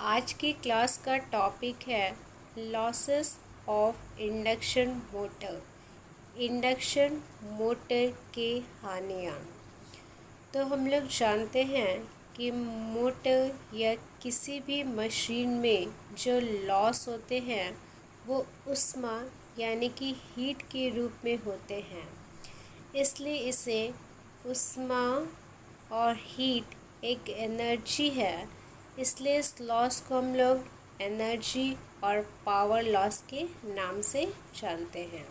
आज की क्लास का टॉपिक है losses of induction motor. Induction motor के हानियाँ। तो हम लोग जानते हैं कि मोटर या किसी भी मशीन में जो लॉस होते हैं वो ऊष्मा यानी कि हीट के रूप में होते हैं, इसलिए इसे ऊष्मा और हीट एक एनर्जी है, इसलिए इस लॉस को हम लोग एनर्जी और पावर लॉस के नाम से जानते हैं।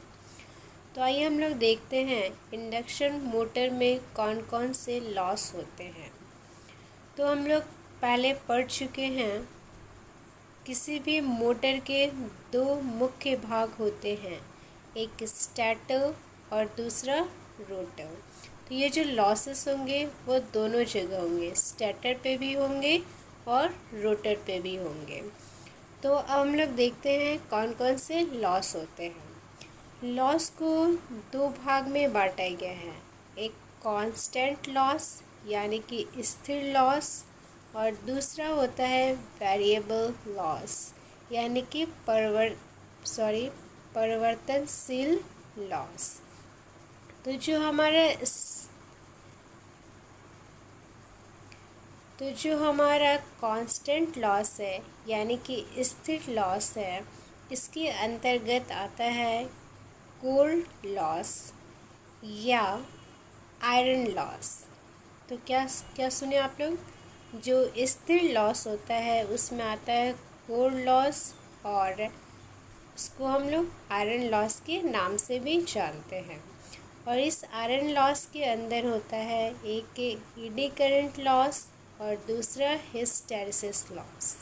तो आइए हम लोग देखते हैं इंडक्शन मोटर में कौन कौन से लॉस होते हैं। तो हम लोग पहले पढ़ चुके हैं किसी भी मोटर के दो मुख्य भाग होते हैं, एक स्टेटर और दूसरा रोटर। तो ये जो लॉसेस होंगे वो दोनों जगह होंगे, स्टेटर पे भी होंगे और रोटर पे भी होंगे। तो अब हम लोग देखते हैं कौन कौन से लॉस होते हैं। लॉस को दो भाग में बांटा गया है, एक कांस्टेंट लॉस यानी कि स्थिर लॉस और दूसरा होता है वेरिएबल लॉस यानी कि परिवर्तनशील लॉस। तो जो हमारा कांस्टेंट लॉस है यानी कि स्थिर लॉस है, इसके अंतर्गत आता है कोर लॉस या आयरन लॉस। तो क्या क्या सुने आप लोग, जो स्थिर लॉस होता है उसमें आता है कोर लॉस और उसको हम लोग आयरन लॉस के नाम से भी जानते हैं। और इस आयरन लॉस के अंदर होता है एक एडी करंट लॉस और दूसरा हिस्टैरिसीस लॉस।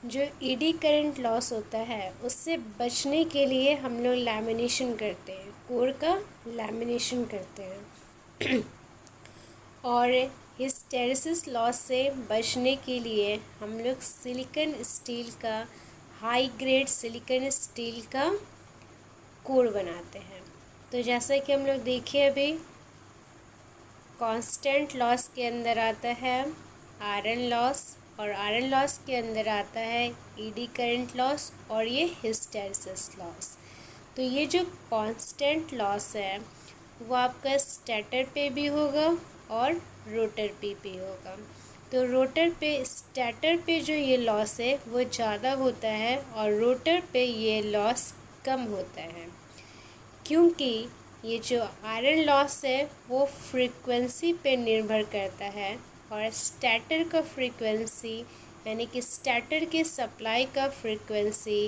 जो एडी करंट लॉस होता है उससे बचने के लिए हम लोग लैमिनेशन करते हैं, कोर का लैमिनेशन करते हैं। और हिस्टैरिसीस लॉस से बचने के लिए हम लोग सिलिकॉन स्टील का, हाई ग्रेड सिलिकॉन स्टील का कोर बनाते हैं। तो जैसा कि हम लोग देखें अभी, कांस्टेंट लॉस के अंदर आता है आयरन लॉस और आयरन लॉस के अंदर आता है एडी करंट लॉस और ये हिस्टैरिसीस लॉस। तो ये जो कांस्टेंट लॉस है वो आपका स्टेटर पे भी होगा और रोटर पे भी होगा। तो रोटर पे, स्टेटर पे जो ये लॉस है वो ज़्यादा होता है और रोटर पे ये लॉस कम होता है, क्योंकि ये जो आयरन लॉस है वो फ्रीक्वेंसी पे निर्भर करता है और स्टेटर का फ्रीक्वेंसी यानी कि स्टेटर के सप्लाई का फ्रीक्वेंसी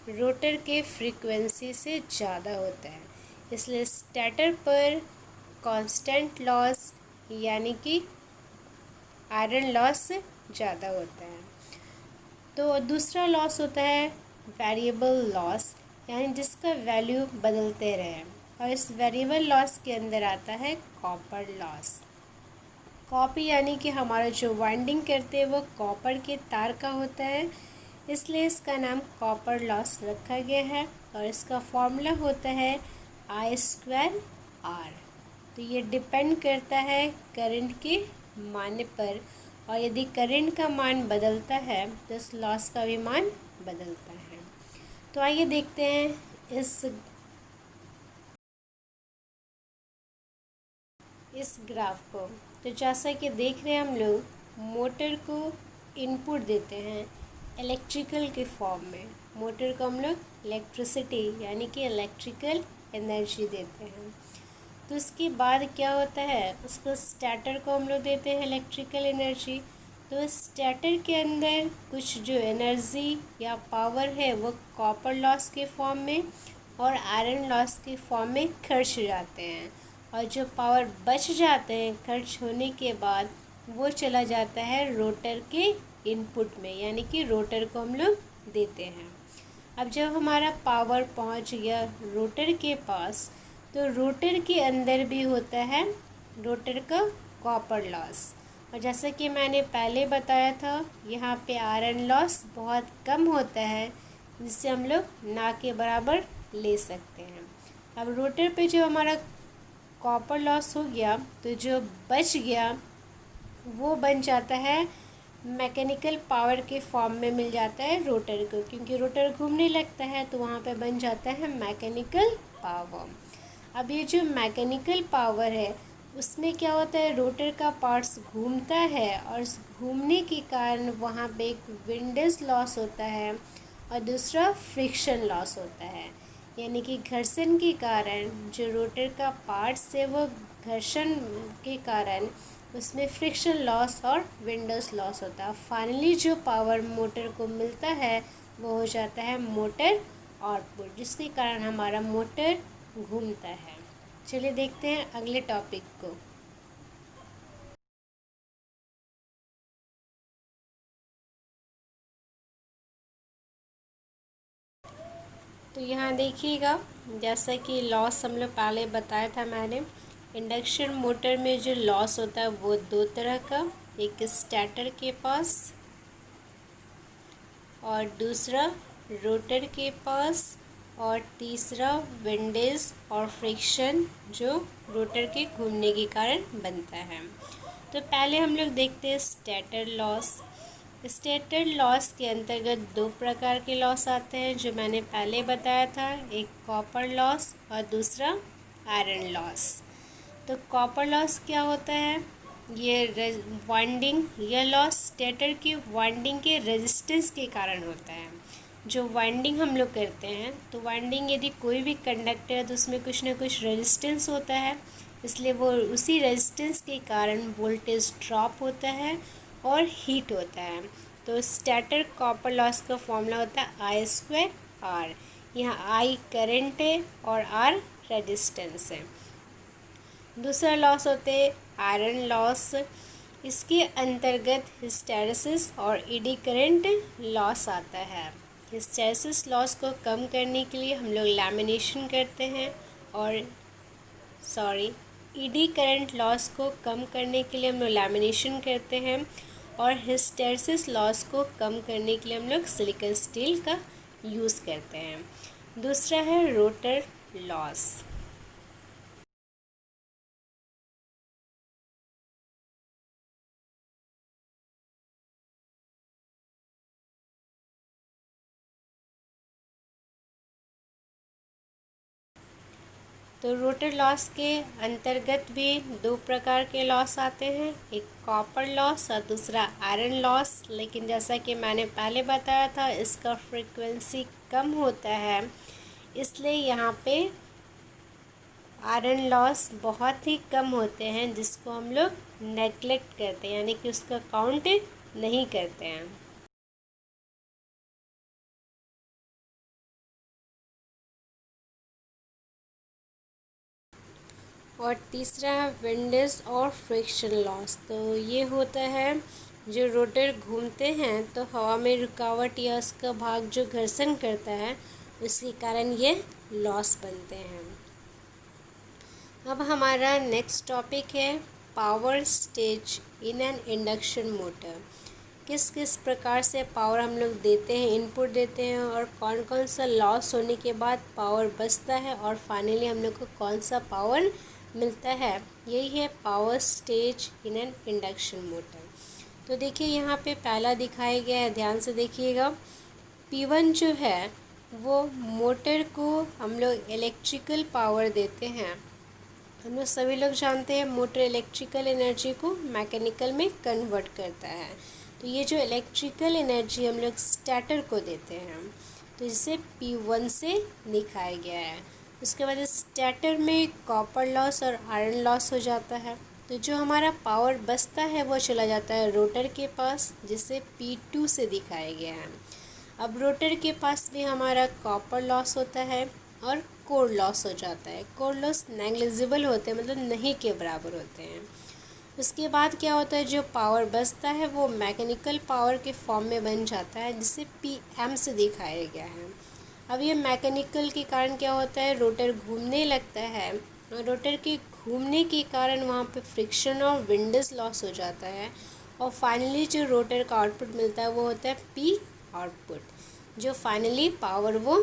रोटर के फ्रीक्वेंसी से ज़्यादा होता है, इसलिए स्टेटर पर कांस्टेंट लॉस यानी कि आयरन लॉस ज़्यादा होता है। तो दूसरा लॉस होता है वेरिएबल लॉस यानी जिसका वैल्यू बदलते रहे, और इस वेरिएबल लॉस के अंदर आता है कॉपर लॉस। कॉपर यानी कि हमारा जो वाइंडिंग करते हैं वो कॉपर के तार का होता है, इसलिए इसका नाम कॉपर लॉस रखा गया है और इसका फॉर्मूला होता है I²R। तो ये डिपेंड करता है करंट के मान पर, और यदि करंट का मान बदलता है तो इस लॉस का भी मान बदलता है। तो आइए देखते हैं इस ग्राफ को। तो जैसा कि देख रहे हैं हम लोग, मोटर को इनपुट देते हैं इलेक्ट्रिकल के फॉर्म में। मोटर को हम लोग इलेक्ट्रिसिटी यानी कि इलेक्ट्रिकल एनर्जी देते हैं। तो इसके बाद क्या होता है, उसको स्टेटर को हम लोग देते हैं इलेक्ट्रिकल एनर्जी। तो स्टेटर के अंदर कुछ जो एनर्जी या पावर है वो कॉपर लॉस के फॉर्म में और आयरन लॉस के फॉर्म में खर्च हो जाते हैं, और जो पावर बच जाते हैं खर्च होने के बाद वो चला जाता है रोटर के इनपुट में, यानी कि रोटर को हम लोग देते हैं। अब जब हमारा पावर पहुंच गया रोटर के पास, तो रोटर के अंदर भी होता है रोटर का कॉपर लॉस। और जैसा कि मैंने पहले बताया था, यहाँ पे आयरन लॉस बहुत कम होता है, जिससे हम लोग ना के बराबर ले सकते हैं। अब रोटर पे जो हमारा कॉपर लॉस हो गया, तो जो बच गया वो बन जाता है मैकेनिकल पावर के फॉर्म में मिल जाता है रोटर को, क्योंकि रोटर घूमने लगता है तो वहाँ पे बन जाता है मैकेनिकल पावर। अब ये जो मैकेनिकल पावर है उसमें क्या होता है, रोटर का पार्ट्स घूमता है और इस घूमने के कारण वहाँ पे एक विंडेज लॉस होता है और दूसरा फ्रिक्शन लॉस होता है। यानी कि घर्षण के कारण जो रोटर का पार्ट्स है वो घर्षण के कारण उसमें फ्रिक्शन लॉस और विंडोज लॉस होता है। फाइनली जो पावर मोटर को मिलता है वो हो जाता है मोटर आउटपुट, जिसके कारण हमारा मोटर घूमता है। चलिए देखते हैं अगले टॉपिक को। तो यहाँ देखिएगा, जैसा कि लॉस हम लोग पहले बताया था मैंने, इंडक्शन मोटर में जो लॉस होता है वो दो तरह का, एक स्टार्टर के पास और दूसरा रोटर के पास, और तीसरा विंडेज और फ्रिक्शन जो रोटर के घूमने के कारण बनता है। तो पहले हम लोग देखते हैं स्टैटर लॉस। स्टैटर लॉस के अंतर्गत दो प्रकार के लॉस आते हैं जो मैंने पहले बताया था, एक कॉपर लॉस और दूसरा आयरन लॉस। तो कॉपर लॉस क्या होता है, ये वाइंडिंग, यह लॉस स्टेटर की वाइंडिंग के रेजिस्टेंस के कारण होता है। जो वाइंडिंग हम लोग करते हैं, तो वाइंडिंग यदि कोई भी कंडक्टर है तो उसमें कुछ ना कुछ रेजिस्टेंस होता है, इसलिए वो उसी रेजिस्टेंस के कारण वोल्टेज ड्रॉप होता है और हीट होता है। तो स्टैटर कॉपर लॉस का फॉर्मूला होता है आई स्क्वायर आर। यहाँ आई करंट है और आर रेजिस्टेंस है। दूसरा लॉस होते हैं आयरन लॉस। इसके अंतर्गत हिस्टैरिसीस और एडी करंट लॉस आता है। हिस्टैरिसीस लॉस को कम करने के लिए हम लोग लैमिनेशन करते हैं, और एडी करंट लॉस को कम करने के लिए हम लोग लैमिनेशन करते हैं, और हिस्टैरिसीस लॉस को कम करने के लिए हम लोग सिलिकॉन स्टील का यूज़ करते हैं। दूसरा है रोटर लॉस। तो रोटर लॉस के अंतर्गत भी दो प्रकार के लॉस आते हैं, एक कॉपर लॉस और दूसरा आयरन लॉस। लेकिन जैसा कि मैंने पहले बताया था, इसका फ्रीक्वेंसी कम होता है, इसलिए यहाँ पे आयरन लॉस बहुत ही कम होते हैं, जिसको हम लोग नेगलेक्ट करते हैं, यानी कि उसका काउंट नहीं करते हैं। और तीसरा है विंडेज और फ्रिक्शन लॉस। तो ये होता है, जो रोटर घूमते हैं तो हवा में रुकावट या उसका भाग जो घर्षण करता है उसके कारण ये लॉस बनते हैं। अब हमारा नेक्स्ट टॉपिक है power stage in an induction motor. किस किस प्रकार से पावर हम लोग देते हैं, इनपुट देते हैं, और कौन कौन सा लॉस होने के बाद पावर बचता है, और फाइनली हम लोग को कौन सा पावर मिलता है, यही है power stage in an induction motor. तो देखिए यहाँ पे पहला दिखाया गया है, ध्यान से देखिएगा। P1 जो है वो मोटर को हम लोग इलेक्ट्रिकल पावर देते हैं। हम लोग सभी लोग जानते हैं मोटर इलेक्ट्रिकल एनर्जी को मैकेनिकल में कन्वर्ट करता है। तो ये जो इलेक्ट्रिकल एनर्जी हम लोग स्टार्टर को देते हैं, तो इसे P1 से दिखाया गया है। उसके बाद स्टार्टर में कॉपर लॉस और आयरन लॉस हो जाता है, तो जो हमारा पावर बचता है वो चला जाता है रोटर के पास, जिसे P2 से दिखाया गया है। अब रोटर के पास भी हमारा कॉपर लॉस होता है और कोर लॉस हो जाता है। कोर लॉस नेग्लिजिबल होते हैं, मतलब नहीं के बराबर होते हैं। उसके बाद क्या होता है, जो पावर बचता है वो मैकेनिकल पावर के फॉर्म में बन जाता है, जिसे PM से दिखाया गया है। अब ये मैकेनिकल के कारण क्या होता है, रोटर घूमने लगता है, और रोटर के घूमने के कारण वहाँ पे फ्रिक्शन और विंडेज लॉस हो जाता है, और फाइनली जो रोटर का आउटपुट मिलता है वो होता है P आउटपुट, जो फाइनली पावर वो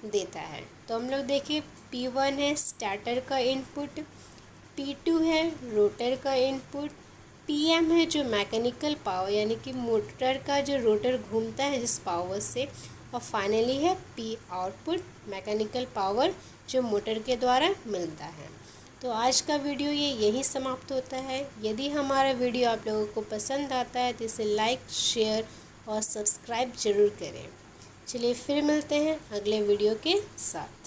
देता है। तो हम लोग देखिए, P1 है स्टार्टर का इनपुट, P2 है रोटर का इनपुट, पीएम है जो मैकेनिकल पावर यानी कि मोटर का जो रोटर घूमता है जिस पावर से, और फाइनली है पी आउटपुट मैकेनिकल पावर जो मोटर के द्वारा मिलता है। तो आज का वीडियो यहीं समाप्त होता है। यदि हमारा वीडियो आप लोगों को पसंद आता है तो इसे लाइक, शेयर और सब्सक्राइब ज़रूर करें। चलिए फिर मिलते हैं अगले वीडियो के साथ।